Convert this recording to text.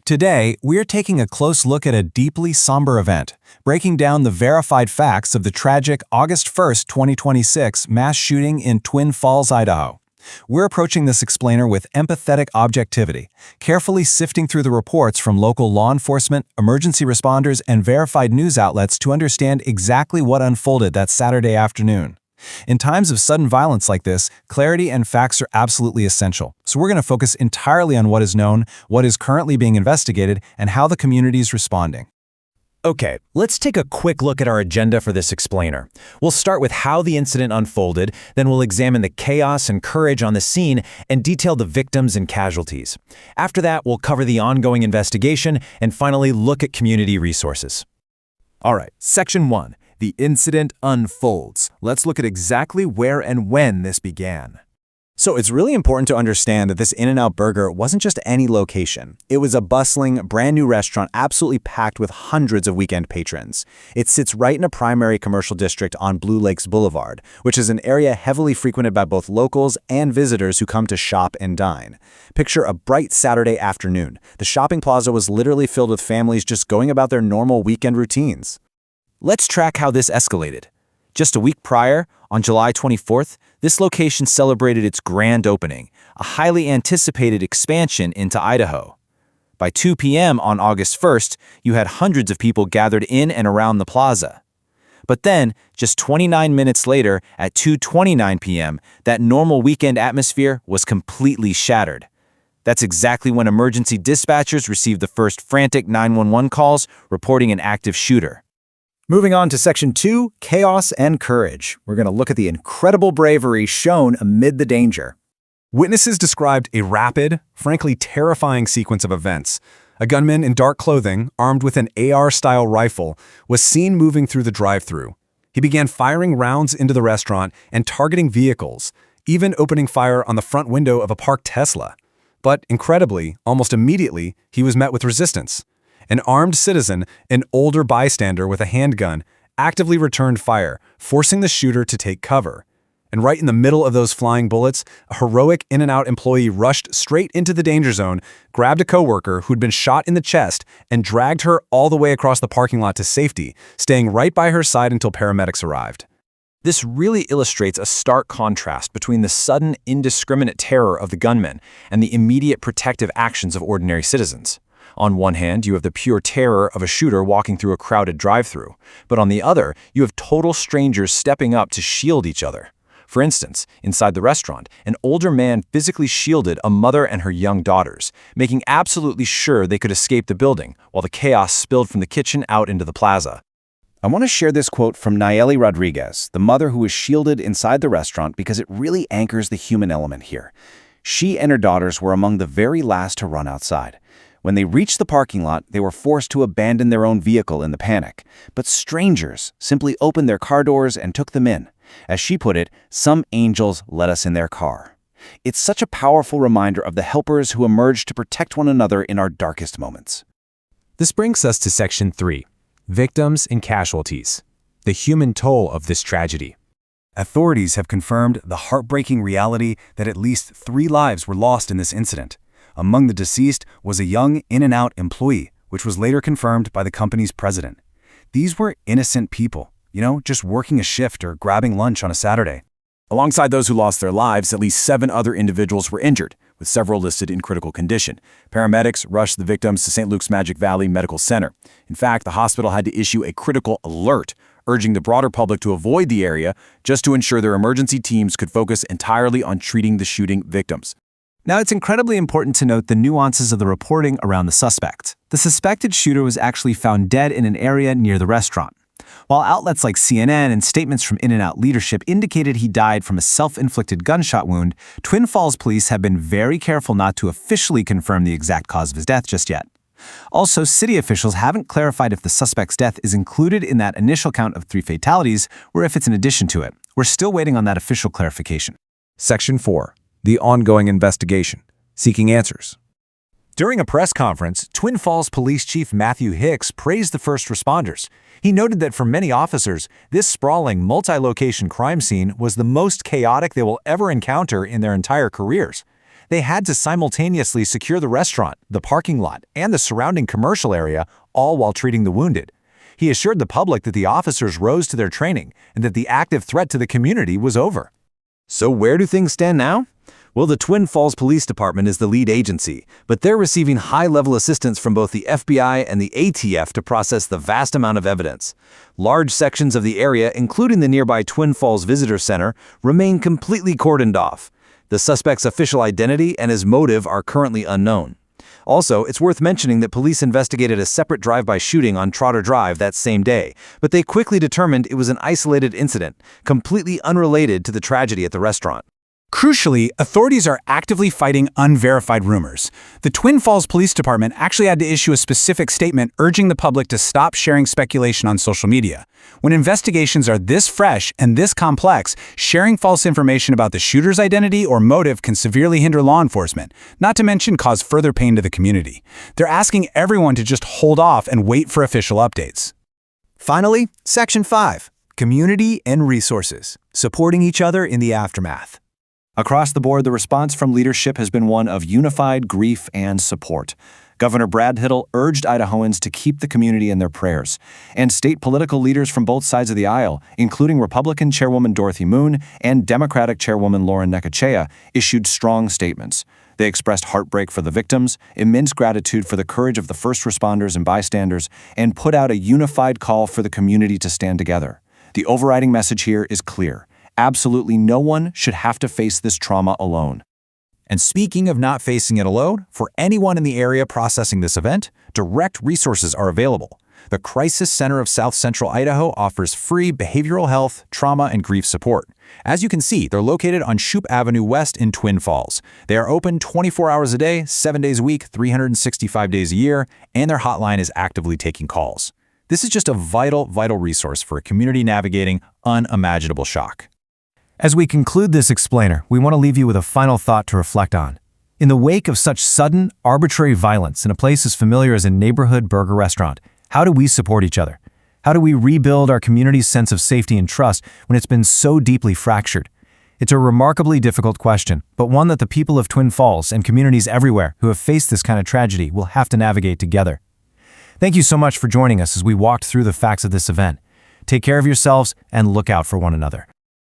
Today, we're taking a close look at a deeply somber event, breaking down the verified facts of the tragic August 1st, 2026 mass shooting in Twin Falls, Idaho. We're approaching this explainer with empathetic objectivity, carefully sifting through the reports from local law enforcement, emergency responders, and verified news outlets to understand exactly what unfolded that Saturday afternoon. In times of sudden violence like this, clarity and facts are absolutely essential. So we're going to focus entirely on what is known, what is currently being investigated, and how the community is responding. Okay, let's take a quick look at our agenda for this explainer. We'll start with how the incident unfolded, then we'll examine the chaos and courage on the scene and detail the victims and casualties. After that, we'll cover the ongoing investigation and finally look at community resources. All right, Section 1. The incident unfolds. Let's look at exactly where and when this began. So it's really important to understand that this In-N-Out Burger wasn't just any location. It was a bustling, brand new restaurant absolutely packed with hundreds of weekend patrons. It sits right in a primary commercial district on Blue Lakes Boulevard, which is an area heavily frequented by both locals and visitors who come to shop and dine. Picture a bright Saturday afternoon. The shopping plaza was literally filled with families just going about their normal weekend routines. Let's track how this escalated. Just a week prior, on July 24th, this location celebrated its grand opening, a highly anticipated expansion into Idaho. By 2 p.m. on August 1st, you had hundreds of people gathered in and around the plaza. But then, just 29 minutes later, at 2:29 p.m., that normal weekend atmosphere was completely shattered. That's exactly when emergency dispatchers received the first frantic 911 calls reporting an active shooter. Moving on to Section 2, Chaos and Courage. We're going to look at the incredible bravery shown amid the danger. Witnesses described a rapid, frankly terrifying sequence of events. A gunman in dark clothing, armed with an AR-style rifle, was seen moving through the drive-thru. He began firing rounds into the restaurant and targeting vehicles, even opening fire on the front window of a parked Tesla. But incredibly, almost immediately, he was met with resistance. An armed citizen, an older bystander with a handgun, actively returned fire, forcing the shooter to take cover. And right in the middle of those flying bullets, a heroic In-N-Out employee rushed straight into the danger zone, grabbed a coworker who'd been shot in the chest, and dragged her all the way across the parking lot to safety, staying right by her side until paramedics arrived. This really illustrates a stark contrast between the sudden, indiscriminate terror of the gunman and the immediate protective actions of ordinary citizens. On one hand, you have the pure terror of a shooter walking through a crowded drive-thru, but on the other, you have total strangers stepping up to shield each other. For instance, inside the restaurant, an older man physically shielded a mother and her young daughters, making absolutely sure they could escape the building, while the chaos spilled from the kitchen out into the plaza. I want to share this quote from Nayeli Rodriguez, the mother who was shielded inside the restaurant, because it really anchors the human element here. She and her daughters were among the very last to run outside. When they reached the parking lot, they were forced to abandon their own vehicle in the panic. But strangers simply opened their car doors and took them in. As she put it, some angels let us in their car. It's such a powerful reminder of the helpers who emerged to protect one another in our darkest moments. This brings us to Section 3, Victims and Casualties, the human toll of this tragedy. Authorities have confirmed the heartbreaking reality that at least 3 lives were lost in this incident. Among the deceased was a young In-N-Out employee, which was later confirmed by the company's president. These were innocent people, just working a shift or grabbing lunch on a Saturday. Alongside those who lost their lives, at least 7 other individuals were injured, with several listed in critical condition. Paramedics rushed the victims to St. Luke's Magic Valley Medical Center. In fact, the hospital had to issue a critical alert, urging the broader public to avoid the area just to ensure their emergency teams could focus entirely on treating the shooting victims. Now, it's incredibly important to note the nuances of the reporting around the suspect. The suspected shooter was actually found dead in an area near the restaurant. While outlets like CNN and statements from In-N-Out leadership indicated he died from a self-inflicted gunshot wound, Twin Falls police have been very careful not to officially confirm the exact cause of his death just yet. Also, city officials haven't clarified if the suspect's death is included in that initial count of 3 fatalities or if it's in addition to it. We're still waiting on that official clarification. Section 4. The ongoing investigation, seeking answers. During a press conference, Twin Falls Police Chief Matthew Hicks praised the first responders. He noted that for many officers, this sprawling, multi-location crime scene was the most chaotic they will ever encounter in their entire careers. They had to simultaneously secure the restaurant, the parking lot, and the surrounding commercial area, all while treating the wounded. He assured the public that the officers rose to their training and that the active threat to the community was over. So where do things stand now? Well, the Twin Falls Police Department is the lead agency, but they're receiving high-level assistance from both the FBI and the ATF to process the vast amount of evidence. Large sections of the area, including the nearby Twin Falls Visitor Center, remain completely cordoned off. The suspect's official identity and his motive are currently unknown. Also, it's worth mentioning that police investigated a separate drive-by shooting on Trotter Drive that same day, but they quickly determined it was an isolated incident, completely unrelated to the tragedy at the restaurant. Crucially, authorities are actively fighting unverified rumors. The Twin Falls Police Department actually had to issue a specific statement urging the public to stop sharing speculation on social media. When investigations are this fresh and this complex, sharing false information about the shooter's identity or motive can severely hinder law enforcement, not to mention cause further pain to the community. They're asking everyone to just hold off and wait for official updates. Finally, Section 5, Community and Resources, supporting each other in the aftermath. Across the board, the response from leadership has been one of unified grief and support. Governor Brad Hittle urged Idahoans to keep the community in their prayers, and state political leaders from both sides of the aisle, including Republican Chairwoman Dorothy Moon and Democratic Chairwoman Lauren Necochea, issued strong statements. They expressed heartbreak for the victims, immense gratitude for the courage of the first responders and bystanders, and put out a unified call for the community to stand together. The overriding message here is clear. Absolutely no one should have to face this trauma alone. And speaking of not facing it alone, for anyone in the area processing this event, direct resources are available. The Crisis Center of South Central Idaho offers free behavioral health, trauma, and grief support. As you can see, they're located on Shoup Avenue West in Twin Falls. They are open 24 hours a day, 7 days a week, 365 days a year, and their hotline is actively taking calls. This is just a vital resource for a community navigating unimaginable shock. As we conclude this explainer, we want to leave you with a final thought to reflect on. In the wake of such sudden, arbitrary violence in a place as familiar as a neighborhood burger restaurant, how do we support each other? How do we rebuild our community's sense of safety and trust when it's been so deeply fractured? It's a remarkably difficult question, but one that the people of Twin Falls and communities everywhere who have faced this kind of tragedy will have to navigate together. Thank you so much for joining us as we walked through the facts of this event. Take care of yourselves and look out for one another.